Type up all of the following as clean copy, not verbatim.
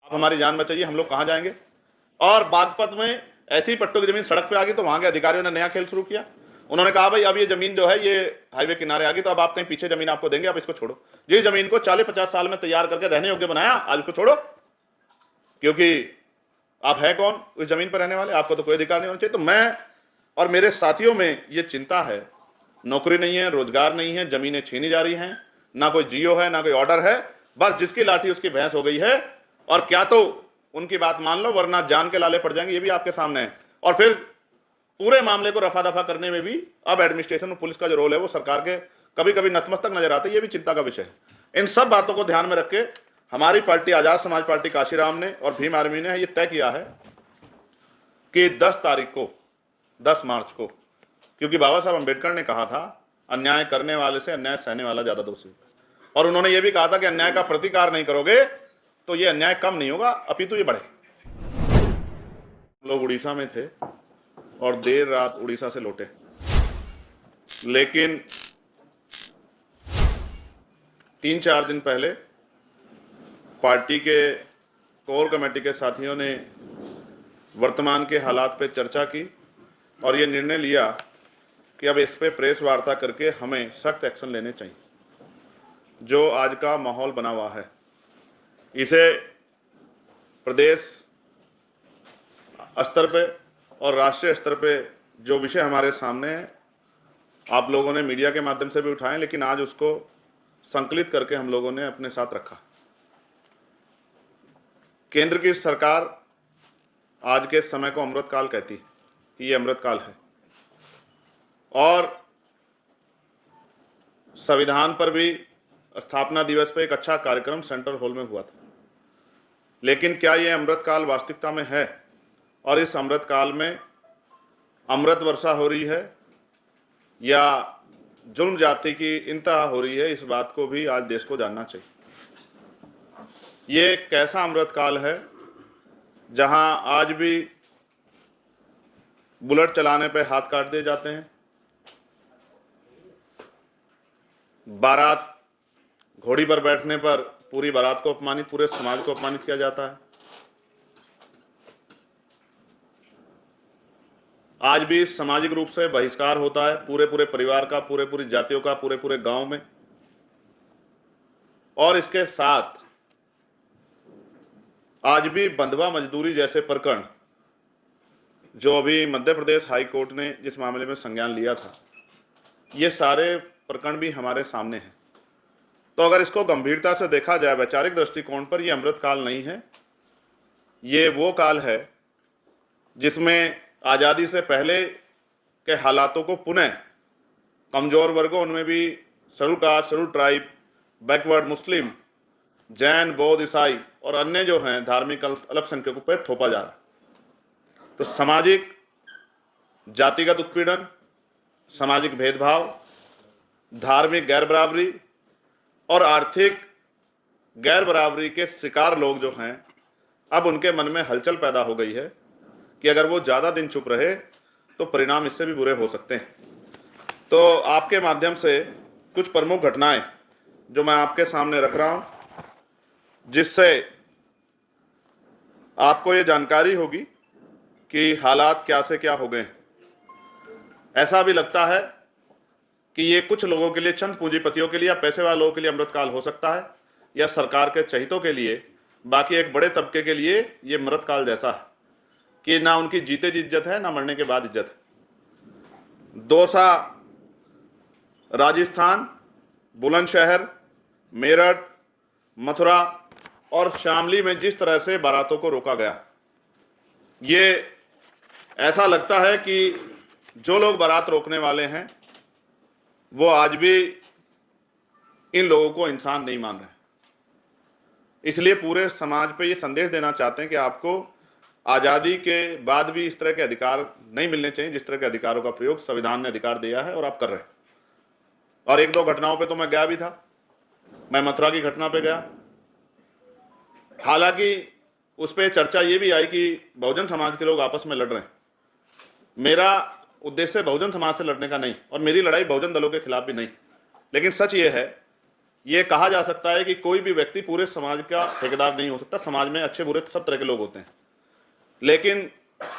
आप हमारी जान बचाइए, हम लोग कहाँ जाएंगे। और बागपत में ऐसी पट्टों की जमीन सड़क पे आ गई तो वहां के अधिकारियों ने नया खेल शुरू किया। उन्होंने कहा भाई अब ये जमीन जो है ये हाईवे किनारे आ गई, तो अब आप कहीं पीछे जमीन आपको देंगे, आप इसको छोड़ो। जिस जमीन को 40-50 साल में तैयार करके रहने योग्य बनाया, आज उसको छोड़ो, क्योंकि आप है कौन उस जमीन पर रहने वाले, आपको तो कोई अधिकार नहीं होना चाहिए। तो मैं और मेरे साथियों में ये चिंता है, नौकरी नहीं है, रोजगार नहीं है, जमीनें छीनी जा रही हैं, ना कोई जियो है ना कोई ऑर्डर है, बस जिसकी लाठी उसकी भैंस हो गई है। और क्या तो उनकी बात मान लो वरना जान के लाले पड़ जाएंगे, ये भी आपके सामने है। और फिर पूरे मामले को रफा दफा करने में भी अब एडमिनिस्ट्रेशन और पुलिस का जो रोल है वो सरकार के कभी कभी नतमस्तक नजर आते, ये भी चिंता का विषय है। इन सब बातों को ध्यान में रख के हमारी पार्टी आजाद समाज पार्टी काशीराम ने और भीम आर्मी ने ये तय किया है कि 10 तारीख को, 10 मार्च को, क्योंकि बाबा साहब अंबेडकर ने कहा था अन्याय करने वाले से अन्याय सहने वाला ज्यादा दोषी, और उन्होंने ये भी कहा था कि अन्याय का प्रतिकार नहीं करोगे तो ये अन्याय कम नहीं होगा अपितु ये बढ़े। लोग उड़ीसा में थे और देर रात उड़ीसा से लौटे, लेकिन 3-4 दिन पहले पार्टी के कोर कमेटी के साथियों ने वर्तमान के हालात पे चर्चा की और ये निर्णय लिया कि अब इस पे प्रेस वार्ता करके हमें सख्त एक्शन लेने चाहिए। जो आज का माहौल बना हुआ है इसे प्रदेश स्तर पे और राष्ट्रीय स्तर पे जो विषय हमारे सामने है, आप लोगों ने मीडिया के माध्यम से भी उठाए, लेकिन आज उसको संकलित करके हम लोगों ने अपने साथ रखा। केंद्र की सरकार आज के समय को अमृतकाल कहती है कि ये अमृतकाल है, और संविधान पर भी स्थापना दिवस पर एक अच्छा कार्यक्रम सेंट्रल हॉल में हुआ था। लेकिन क्या ये अमृतकाल वास्तविकता में है, और इस अमृतकाल में अमृत वर्षा हो रही है या जुल्म जाति की इंतहा हो रही है, इस बात को भी आज देश को जानना चाहिए। ये कैसा अमृतकाल है जहां आज भी बुलेट चलाने पे हाथ काट दिए जाते हैं, बारात घोड़ी पर बैठने पर पूरी बारात को अपमानित, पूरे समाज को अपमानित किया जाता है। आज भी सामाजिक रूप से बहिष्कार होता है पूरे पूरे परिवार का, पूरे पूरी जातियों का, पूरे पूरे गांव में। और इसके साथ आज भी बंधुआ मजदूरी जैसे प्रकरण, जो अभी मध्य प्रदेश हाई कोर्ट ने जिस मामले में संज्ञान लिया था, ये सारे प्रकरण भी हमारे सामने हैं। तो अगर इसको गंभीरता से देखा जाए वैचारिक दृष्टिकोण पर, यह अमृतकाल नहीं है, ये वो काल है जिसमें आज़ादी से पहले के हालातों को पुनः कमज़ोर वर्गों, उनमें भी schedule caste, schedule tribe, backward मुस्लिम, जैन, बौद्ध, ईसाई और अन्य जो हैं धार्मिक अल्पसंख्यकों पर थोपा जा रहा है। तो सामाजिक जातिगत उत्पीड़न, सामाजिक भेदभाव, धार्मिक गैर बराबरी और आर्थिक गैर बराबरी के शिकार लोग जो हैं, अब उनके मन में हलचल पैदा हो गई है कि अगर वो ज़्यादा दिन चुप रहे तो परिणाम इससे भी बुरे हो सकते हैं। तो आपके माध्यम से कुछ प्रमुख घटनाएं जो मैं आपके सामने रख रहा हूं, जिससे आपको ये जानकारी होगी कि हालात क्या से क्या हो गए हैं। ऐसा भी लगता है कि ये कुछ लोगों के लिए, चंद पूंजीपतियों के लिए या पैसे वाले लोगों के लिए अमृतकाल हो सकता है, या सरकार के चहितों के लिए, बाकी एक बड़े तबके के लिए ये मृतकाल जैसा है कि ना उनकी जीते जी इज्जत है, ना मरने के बाद इज्जत है। दौसा, राजस्थान, बुलंदशहर, मेरठ, मथुरा और शामली में जिस तरह से बारातों को रोका गया, ये ऐसा लगता है कि जो लोग बारात रोकने वाले हैं वो आज भी इन लोगों को इंसान नहीं मान रहे। इसलिए पूरे समाज पे ये संदेश देना चाहते हैं कि आपको आज़ादी के बाद भी इस तरह के अधिकार नहीं मिलने चाहिए जिस तरह के अधिकारों का प्रयोग संविधान ने अधिकार दिया है और आप कर रहे हैं। और 1-2 घटनाओं पे तो मैं गया भी था। मैं मथुरा की घटना पे गया, हालांकि उस पर चर्चा ये भी आई कि बहुजन समाज के लोग आपस में लड़ रहे हैं। मेरा उद्देश्य बहुजन समाज से लड़ने का नहीं, और मेरी लड़ाई बहुजन दलों के खिलाफ भी नहीं। लेकिन सच ये है ये कहा जा सकता है कि कोई भी व्यक्ति पूरे समाज का ठेकेदार नहीं हो सकता। समाज में अच्छे बुरे सब तरह के लोग होते हैं, लेकिन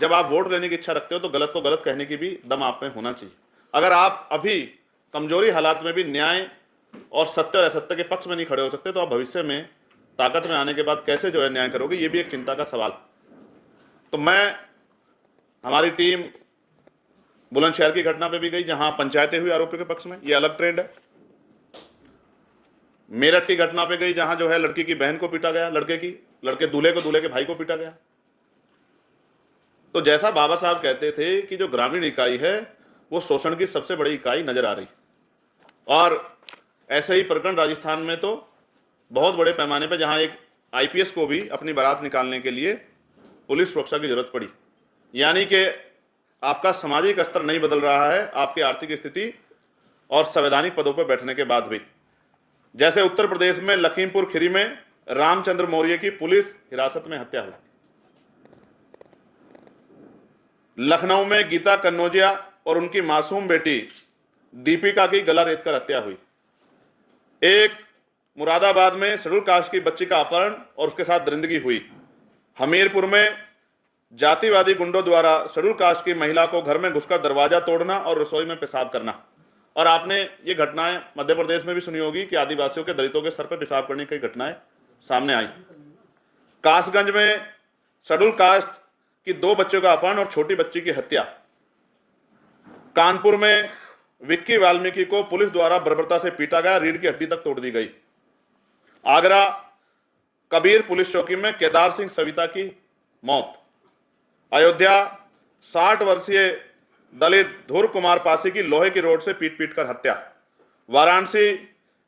जब आप वोट लेने की इच्छा रखते हो तो गलत को गलत कहने की भी दम आप में होना चाहिए। अगर आप अभी कमजोरी हालात में भी न्याय और सत्य और असत्य के पक्ष में नहीं खड़े हो सकते तो आप भविष्य में ताकत में आने के बाद कैसे जो है न्याय करोगे, ये भी एक चिंता का सवाल। तो मैं, हमारी टीम बुलंदशहर की घटना पे भी गई जहां पंचायतें हुई आरोपियों के पक्ष में, ये अलग ट्रेंड है। मेरठ की घटना पे गई जहां जो है लड़की की बहन को पीटा गया, लड़के दूल्हे को दूल्हे के भाई को पीटा गया। तो जैसा बाबा साहब कहते थे कि जो ग्रामीण इकाई है वो शोषण की सबसे बड़ी इकाई नजर आ रही, और ऐसे ही प्रकरण राजस्थान में तो बहुत बड़े पैमाने पर, जहां एक आईपीएस को भी अपनी बारात निकालने के लिए पुलिस सुरक्षा की जरूरत पड़ी। यानी कि आपका सामाजिक स्तर नहीं बदल रहा है, आपकी आर्थिक स्थिति और संवैधानिक पदों पर बैठने के बाद भी। जैसे उत्तर प्रदेश में लखीमपुर खीरी में रामचंद्र मौर्य की पुलिस हिरासत में हत्या हुई, लखनऊ में गीता कन्नौजिया और उनकी मासूम बेटी दीपिका की गला रेतकर हत्या हुई, एक मुरादाबाद में शेड्यूल कास्ट की बच्ची का अपहरण और उसके साथ दरिंदगी हुई, हमीरपुर में जातिवादी गुंडों द्वारा शेड्यूल कास्ट की महिला को घर में घुसकर दरवाजा तोड़ना और रसोई में पेशाब करना। और आपने ये घटनाएं मध्य प्रदेश में भी सुनी होगी कि आदिवासियों के, दलितों के सर पर पेशाब करने की घटनाएं सामने आई। कासगंज में शेड्यूल कास्ट की 2 बच्चों का अपहरण और छोटी बच्ची की हत्या। कानपुर में विक्की वाल्मीकि को पुलिस द्वारा बर्बरता से पीटा गया, रीढ़ की हड्डी तक तोड़ दी गई। आगरा कबीर पुलिस चौकी में केदार सिंह सविता की मौत। अयोध्या 60 वर्षीय दलित धुर कुमार पासी की लोहे की रोड से पीट कर हत्या। वाराणसी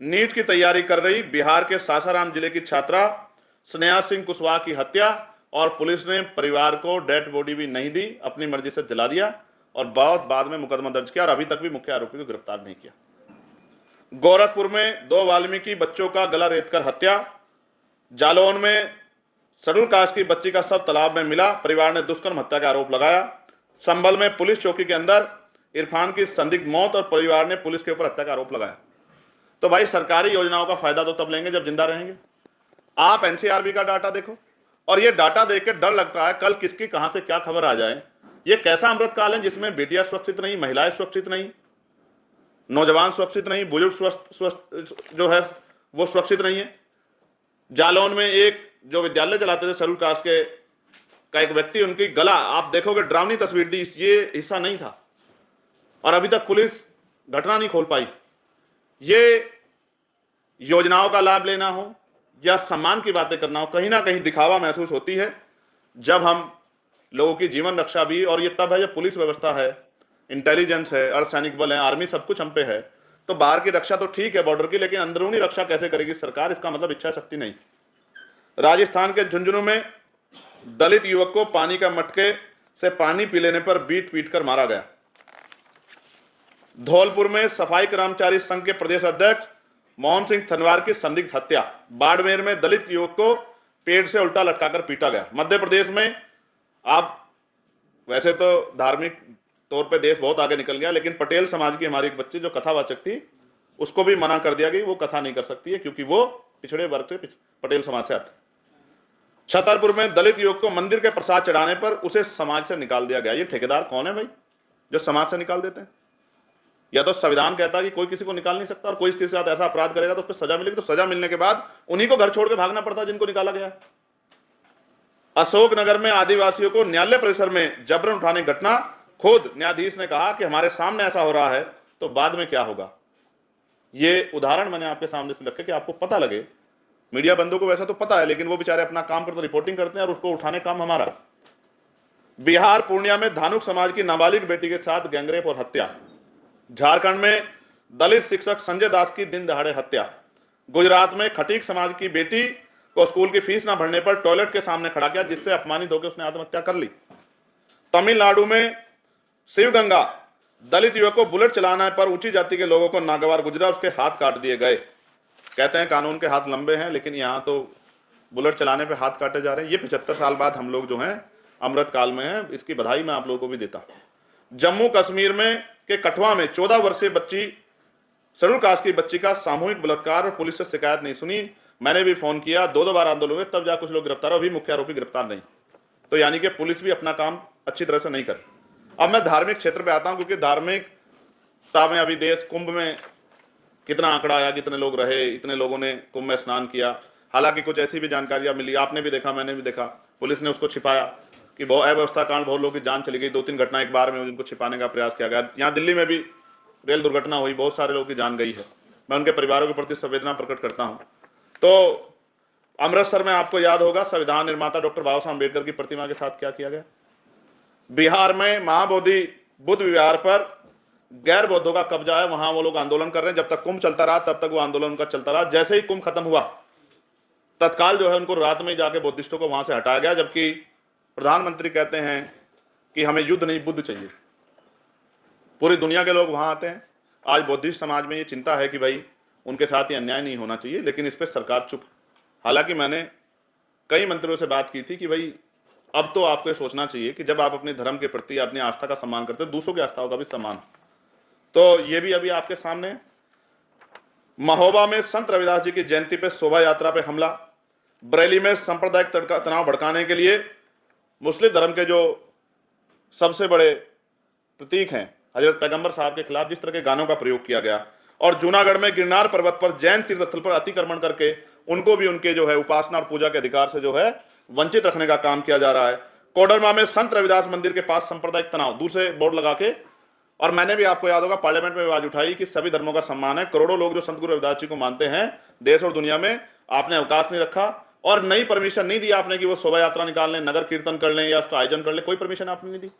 नीट की तैयारी कर रही बिहार के सासाराम जिले की छात्रा स्नेहा सिंह कुशवाहा की हत्या, और पुलिस ने परिवार को डेड बॉडी भी नहीं दी, अपनी मर्जी से जला दिया और बहुत बाद में मुकदमा दर्ज किया और अभी तक भी मुख्य आरोपी को गिरफ्तार नहीं किया। गोरखपुर में 2 वाल्मीकि बच्चों का गला रेतकर हत्या। जालौन में शेड्यूल कास्ट की बच्ची का शव तालाब में मिला, परिवार ने दुष्कर्म हत्या का आरोप लगाया। संभल में पुलिस चौकी के अंदर इरफान की संदिग्ध मौत और परिवार ने पुलिस के ऊपर हत्या का आरोप लगाया। तो भाई सरकारी योजनाओं का फायदा तो तब लेंगे जब जिंदा रहेंगे। आप एनसीआरबी का डाटा देखो, और ये डाटा देख के डर लगता है कल किसकी कहां से क्या खबर आ जाए। ये कैसा अमृतकाल है जिसमें बेटियां सुरक्षित नहीं, महिलाएं सुरक्षित नहीं, नौजवान सुरक्षित नहीं, बुजुर्ग जो है वो सुरक्षित नहीं है। जालौन में एक जो विद्यालय चलाते थे शेड्यूल कास्ट के का एक व्यक्ति, उनकी गला आप देखोगे डरावनी तस्वीर दी, ये हिस्सा नहीं था और अभी तक पुलिस घटना नहीं खोल पाई। ये योजनाओं का लाभ लेना हो या सम्मान की बातें करना हो, कहीं ना कहीं दिखावा महसूस होती है जब हम लोगों की जीवन रक्षा भी, और ये तब है जब पुलिस व्यवस्था है, इंटेलिजेंस है, अर्धसैनिक बल है, आर्मी, सब कुछ हम पे है। तो बाहर की रक्षा तो ठीक है बॉर्डर की, लेकिन अंदरूनी रक्षा कैसे करेगी सरकार? इसका मतलब इच्छा शक्ति नहीं। राजस्थान के झुंझुनू में दलित युवक को पानी का मटके से पानी पी लेने पर पीट कर मारा गया। धौलपुर में सफाई कर्मचारी संघ के प्रदेश अध्यक्ष मोहन सिंह थनवार की संदिग्ध हत्या। बाड़मेर में दलित युवक को पेड़ से उल्टा लटकाकर पीटा गया। मध्य प्रदेश में, आप वैसे तो धार्मिक तौर पे देश बहुत आगे निकल गया, लेकिन पटेल समाज की हमारी एक बच्ची जो कथावाचक थी उसको भी मना कर दिया कि वो कथा नहीं कर सकती है क्योंकि वो पिछड़े वर्ग से पटेल समाज से आते। छतरपुर में दलित युवक को मंदिर के प्रसाद चढ़ाने पर उसे समाज से निकाल दिया गया। ये ठेकेदार कौन है भाई जो समाज से निकाल देते हैं? या तो संविधान कहता है कि कोई किसी को निकाल नहीं सकता, और कोई किसी के साथ ऐसा अपराध करेगा तो उस पर सजा मिलेगी, तो सजा मिलने के बाद उन्हीं को घर छोड़ के भागना पड़ता है जिनको निकाला गया। अशोकनगर में आदिवासियों को न्यायालय परिसर में जबरन उठाने की घटना, खुद न्यायाधीश ने कहा कि हमारे सामने ऐसा हो रहा है तो बाद में क्या होगा। ये उदाहरण मैंने आपके सामने से रखे कि आपको पता लगे। मीडिया बंदों को वैसा तो पता है, लेकिन वो बेचारे अपना काम करते, रिपोर्टिंग करते हैं और उसको उठाने काम हमारा। बिहार पूर्णिया में धानुक समाज की नाबालिग बेटी के साथ गैंगरेप और हत्या। झारखंड में दलित शिक्षक संजय दास की दिन दहाड़े हत्या। गुजरात में खटीक समाज की बेटी को स्कूल की फीस न भरने पर टॉयलेट के सामने खड़ा किया, जिससे अपमानित होकर उसने आत्महत्या कर ली। तमिलनाडु में शिवगंगा दलित युवक को बुलेट चलाने पर ऊंची जाति के लोगों को नागवार गुजरा, उसके हाथ काट दिए गए। कहते हैं कानून के हाथ लंबे हैं, लेकिन यहाँ तो बुलेट चलाने पे हाथ काटे जा रहे हैं। ये 75 साल बाद हम लोग जो हैं अमृत काल में हैं, इसकी बधाई मैं आप लोगों को भी देता हूं। जम्मू कश्मीर में के कठुआ में 14 वर्षीय बच्ची शेड्यूल कास्ट की बच्ची का सामूहिक बलात्कार और पुलिस से शिकायत नहीं सुनी। मैंने भी फोन किया, 2 बार आंदोलन हुए, तब जा कुछ लोग गिरफ्तार, अभी मुख्य आरोपी गिरफ्तार नहीं। तो यानी कि पुलिस भी अपना काम अच्छी तरह से नहीं कर। अब मैं धार्मिक क्षेत्र पे आता हूं, क्योंकि धार्मिकता में अभी देश कुंभ में कितना आंकड़ा आया, कितने लोग रहे, इतने लोगों ने कुंभ में स्नान किया। हालांकि कुछ ऐसी भी जानकारियां मिली, आपने भी देखा, मैंने भी देखा, पुलिस ने उसको छिपाया कि बहुत अव्यवस्था कारण बहुत लोगों की जान चली गई। 2-3 घटना एक बार में जिनको छिपाने का प्रयास किया गया। यहाँ दिल्ली में भी रेल दुर्घटना हुई, बहुत सारे लोगों की जान गई है। मैं उनके परिवारों के प्रति संवेदना प्रकट करता हूँ। तो अमृतसर में आपको याद होगा, संविधान निर्माता डॉक्टर बाबा साहब अम्बेडकर की प्रतिमा के साथ क्या किया गया। बिहार में महाबोधि बुद्ध विहार पर गैर बौद्धों का कब्जा है, वहां वो लोग आंदोलन कर रहे हैं। जब तक कुंभ चलता रहा तब तक वो आंदोलन उनका चलता रहा। जैसे ही कुंभ खत्म हुआ, तत्काल जो है उनको रात में जाके बौद्धिस्टों को वहां से हटाया गया, जबकि प्रधानमंत्री कहते हैं कि हमें युद्ध नहीं बुद्ध चाहिए। पूरी दुनिया के लोग वहां आते हैं। आज बौद्धिस्ट समाज में ये चिंता है कि भाई उनके साथ ये अन्याय नहीं होना चाहिए, लेकिन इस पर सरकार चुप। हालांकि मैंने कई मंत्रियों से बात की थी कि भाई अब तो आपको ये सोचना चाहिए कि जब आप अपने धर्म के प्रति, अपनी आस्था का सम्मान करते हैं, दूसरों की आस्थाओं का भी सम्मान। तो ये भी अभी आपके सामने। महोबा में संत रविदास जी की जयंती पे शोभा यात्रा पे हमला। बरेली में सांप्रदायिक तनाव भड़काने के लिए मुस्लिम धर्म के जो सबसे बड़े प्रतीक हैं हजरत पैगंबर साहब के खिलाफ जिस तरह के गानों का प्रयोग किया गया। और जूनागढ़ में गिरनार पर्वत पर जैन तीर्थ स्थल पर अतिक्रमण करके उनको भी उनके जो है उपासना और पूजा के अधिकार से जो है वंचित रखने का काम किया जा रहा है। कोडरमा में संत रविदास मंदिर के पास सांप्रदायिक तनाव, दूसरे बोर्ड लगा के। और मैंने भी, आपको याद होगा, पार्लियामेंट में आवाज उठाई कि सभी धर्मों का सम्मान है। करोड़ों लोग जो संत गुरु रविदास जी को मानते हैं देश और दुनिया में, आपने अवकाश नहीं रखा और नई परमिशन नहीं दी आपने कि वो शोभा यात्रा निकाल लें, नगर कीर्तन कर लें या उसका आयोजन कर लें। कोई परमिशन आपने नहीं दी।